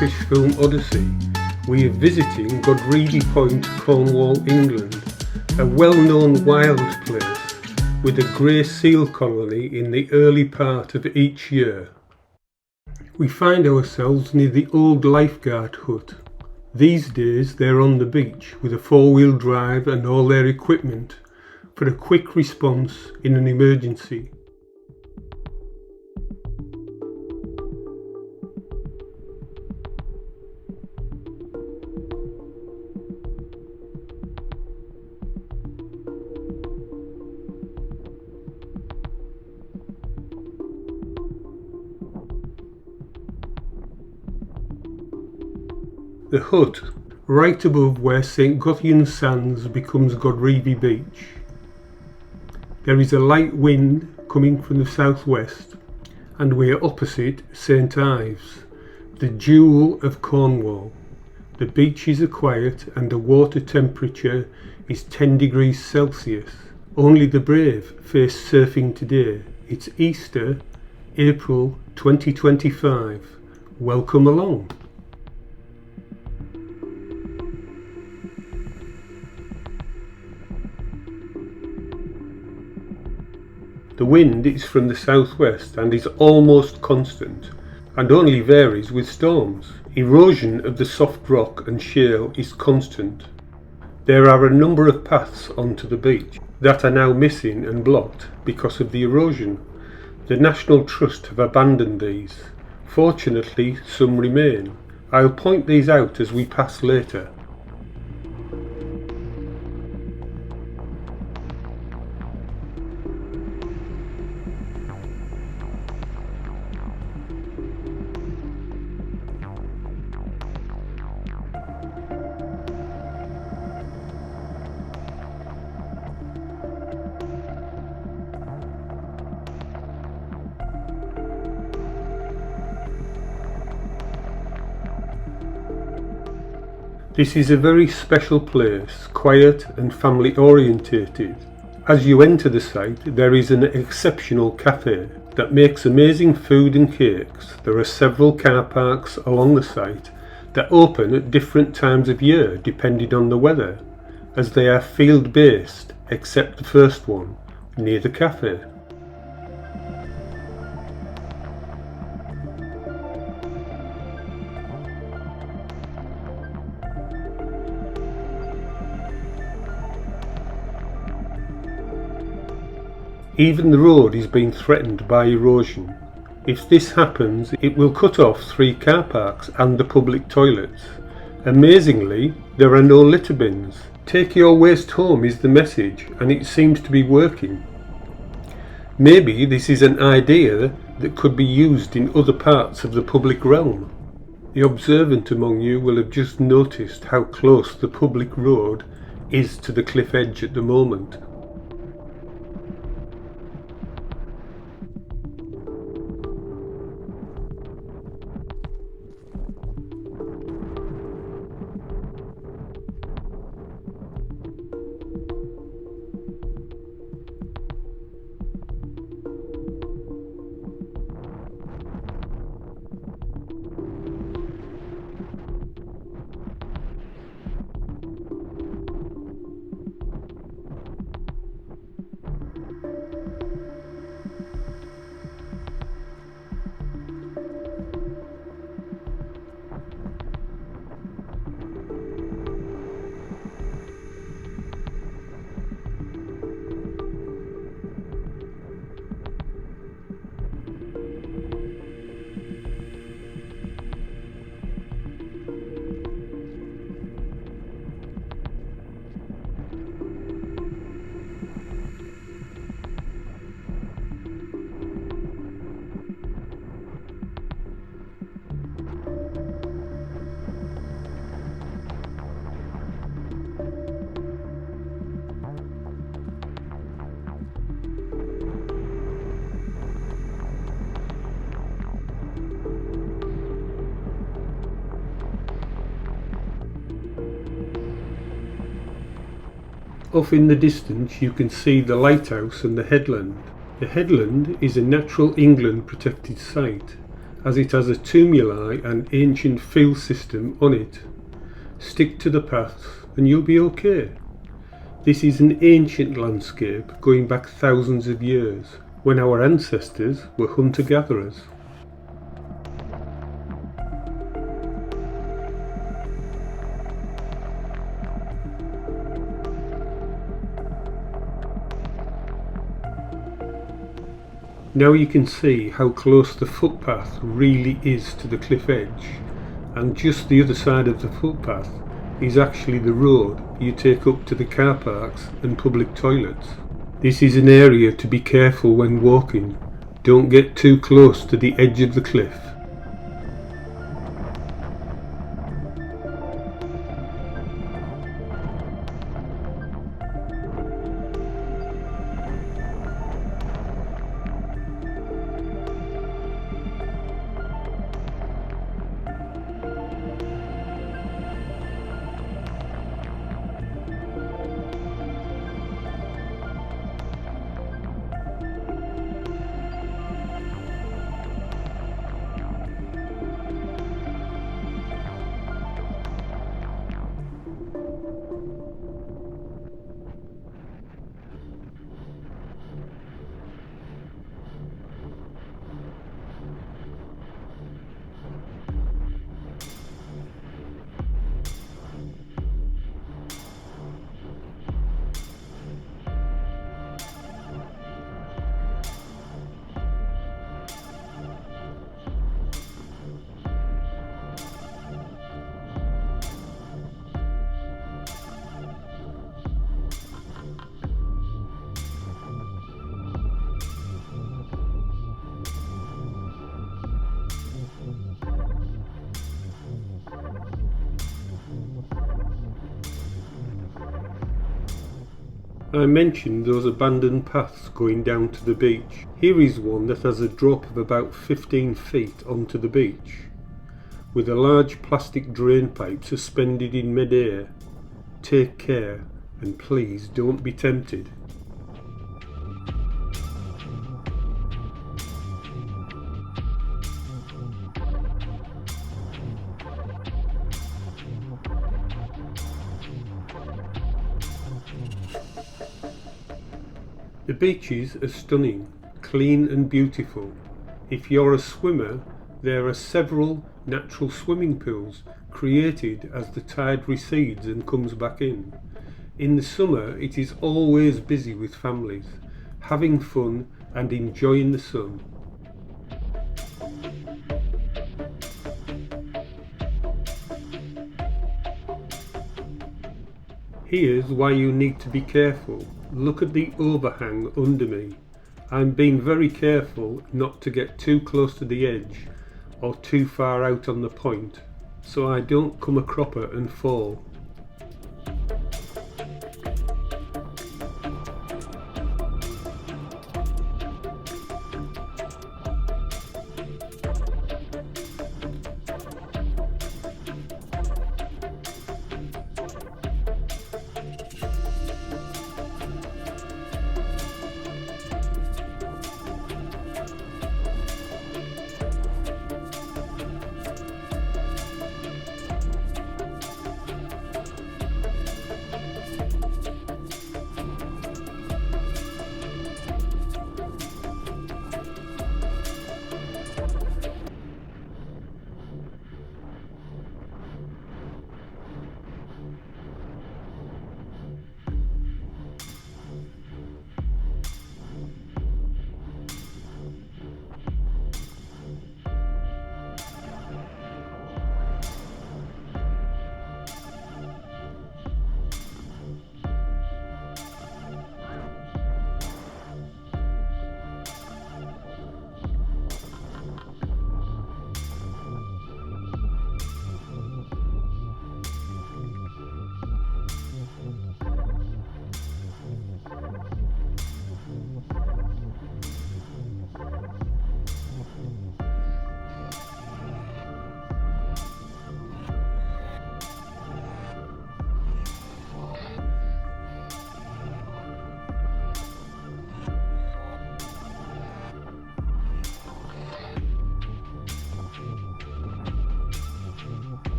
British film odyssey, we are visiting Godrevey Point, Cornwall, England, a well-known wild place with a grey seal colony in the early part of each year. We find ourselves near the old lifeguard hut. These days they're on the beach with a four-wheel drive and all their equipment for a quick response in an emergency. The hut, right above where St Gothian's Sands becomes Godrevey Beach. There is a light wind coming from the southwest, and we are opposite St Ives, the jewel of Cornwall. The beaches are quiet and the water temperature is 10 degrees Celsius. Only the brave face surfing today. It's Easter, April 2025. Welcome along. The wind is from the southwest and is almost constant, and only varies with storms. Erosion of the soft rock and shale is constant. There are a number of paths onto the beach that are now missing and blocked because of the erosion. The National Trust have abandoned these. Fortunately, some remain. I'll point these out as we pass later. This is a very special place, quiet and family orientated. As you enter the site, there is an exceptional cafe that makes amazing food and cakes. There are several car parks along the site that open at different times of year depending on the weather, as they are field based except the first one near the cafe. Even the road is being threatened by erosion. If this happens, it will cut off 3 car parks and the public toilets. Amazingly, there are no litter bins. Take your waste home is the message, and it seems to be working. Maybe this is an idea that could be used in other parts of the public realm. The observant among you will have just noticed how close the public road is to the cliff edge at the moment. Off in the distance you can see the lighthouse and the headland. The headland is a Natural England protected site as it has a tumuli and ancient field system on it. Stick to the paths and you'll be okay. This is an ancient landscape going back thousands of years, when our ancestors were hunter-gatherers. Now you can see how close the footpath really is to the cliff edge, and just the other side of the footpath is actually the road you take up to the car parks and public toilets. This is an area to be careful when walking. Don't get too close to the edge of the cliff. I mentioned those abandoned paths going down to the beach. Here is one that has a drop of about 15 feet onto the beach, with a large plastic drain pipe suspended in mid-air. Take care, and please don't be tempted. The beaches are stunning, clean and beautiful. If you're a swimmer, there are several natural swimming pools created as the tide recedes and comes back in. In the summer, it is always busy with families, having fun and enjoying the sun. Here's why you need to be careful. Look at the overhang under me. I'm being very careful not to get too close to the edge or too far out on the point, so I don't come a cropper and fall.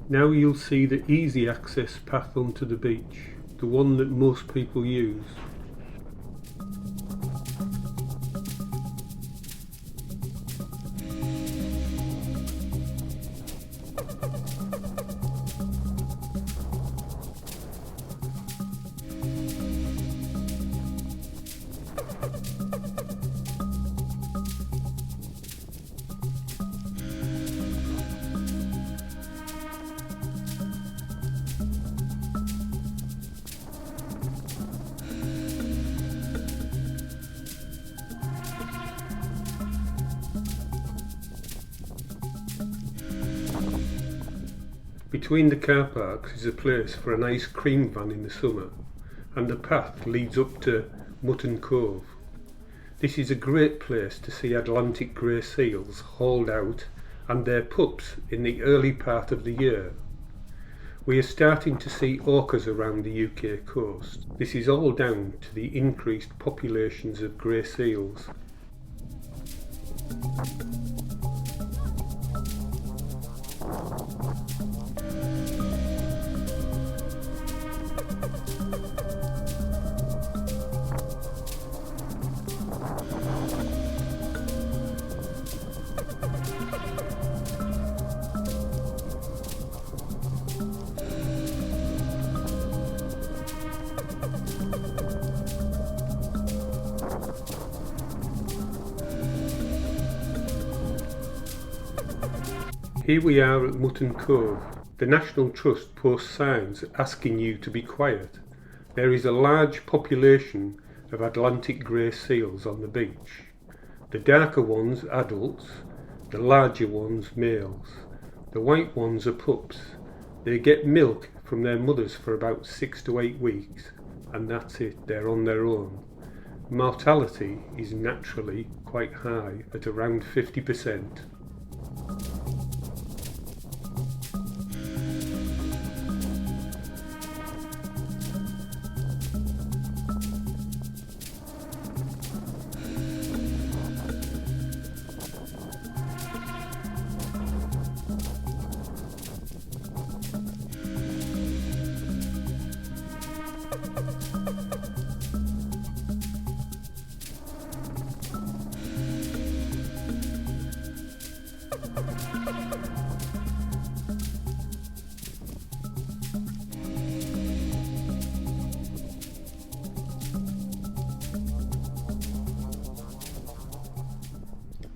Now you'll see the easy access path onto the beach, the one that most people use. Between the car parks is a place for an ice cream van in the summer, and the path leads up to Mutton Cove. This is a great place to see Atlantic grey seals hauled out and their pups in the early part of the year. We are starting to see orcas around the UK coast. This is all down to the increased populations of grey seals. Here we are at Mutton Cove. The National Trust posts signs asking you to be quiet. There is a large population of Atlantic grey seals on the beach. The darker ones adults, the larger ones males. The white ones are pups. They get milk from their mothers for about 6 to 8 weeks, and that's it, they're on their own. Mortality is naturally quite high at around 50%.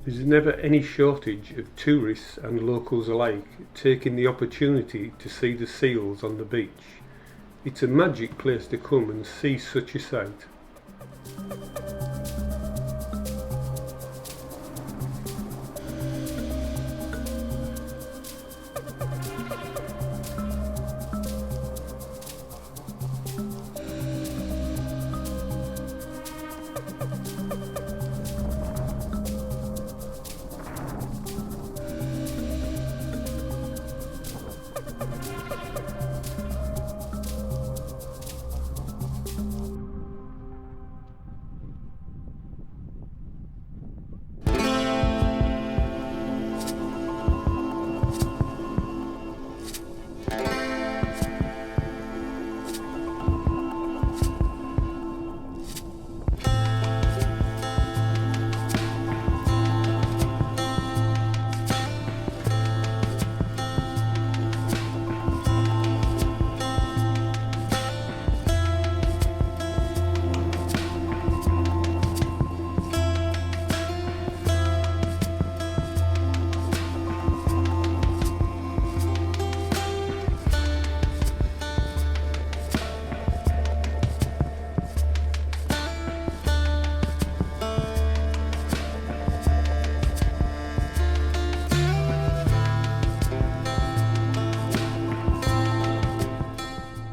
There's never any shortage of tourists and locals alike taking the opportunity to see the seals on the beach. It's a magic place to come and see such a sight.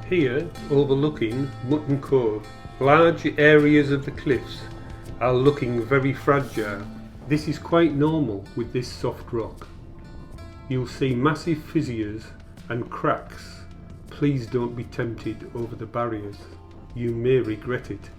Here, overlooking Mutton Cove, large areas of the cliffs are looking very fragile. This is quite normal with this soft rock. You'll see massive fissures and cracks. Please don't be tempted over the barriers. You may regret it.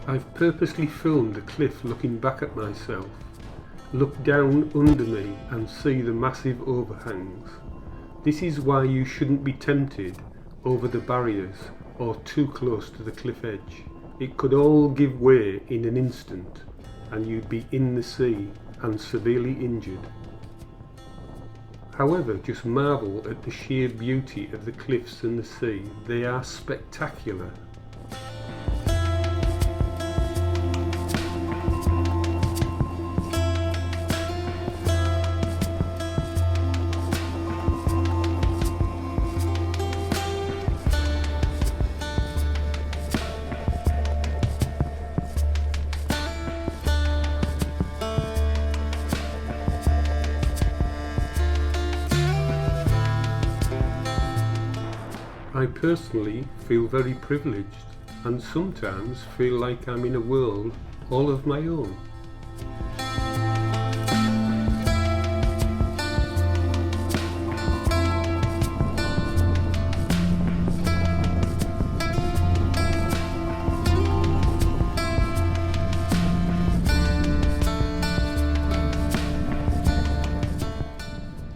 I've purposely filmed the cliff looking back at myself. Look down under me and see the massive overhangs. This is why you shouldn't be tempted over the barriers or too close to the cliff edge. It could all give way in an instant and you'd be in the sea and severely injured. However, just marvel at the sheer beauty of the cliffs and the sea. They are spectacular. I personally feel very privileged and sometimes feel like I'm in a world all of my own.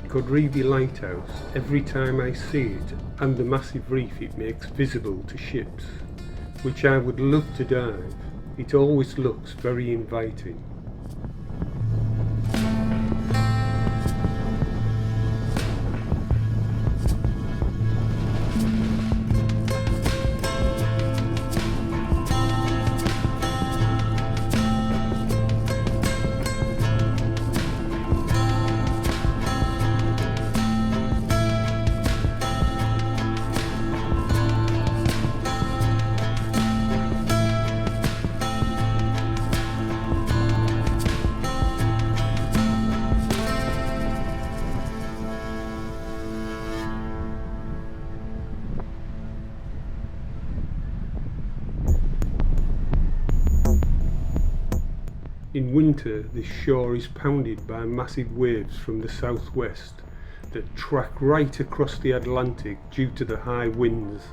Godrevey Lighthouse, every time I see it and the massive reef it makes visible to ships, which I would love to dive, it always looks very inviting. In winter, this shore is pounded by massive waves from the southwest that track right across the Atlantic due to the high winds.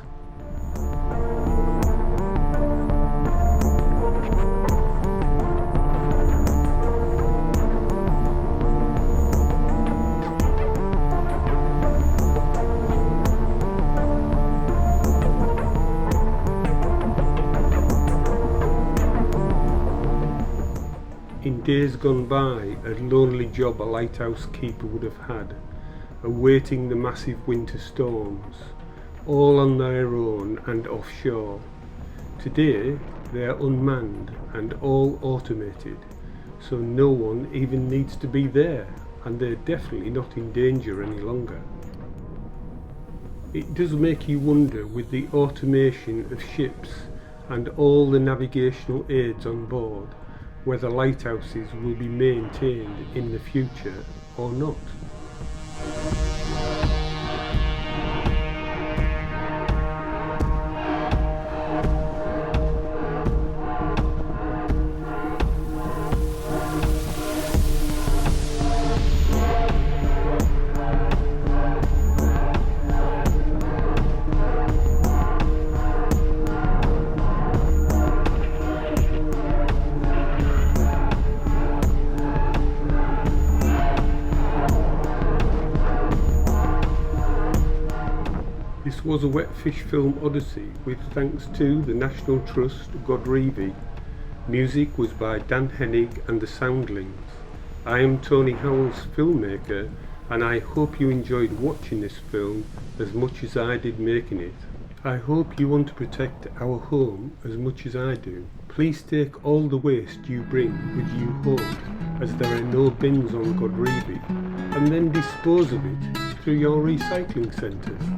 In days gone by, a lonely job a lighthouse keeper would have had, awaiting the massive winter storms, all on their own and offshore. Today, they are unmanned and all automated, so no one even needs to be there, and they're definitely not in danger any longer. It does make you wonder, with the automation of ships and all the navigational aids on board, whether lighthouses will be maintained in the future or not. This was a wet fish film odyssey with thanks to the National Trust Godrevey. Music was by Dan Hennig and the Soundlings. I am Tony Howell's filmmaker, and I hope you enjoyed watching this film as much as I did making it. I hope you want to protect our home as much as I do. Please take all the waste you bring with you home, as there are no bins on Godrevey, and then dispose of it through your recycling centres.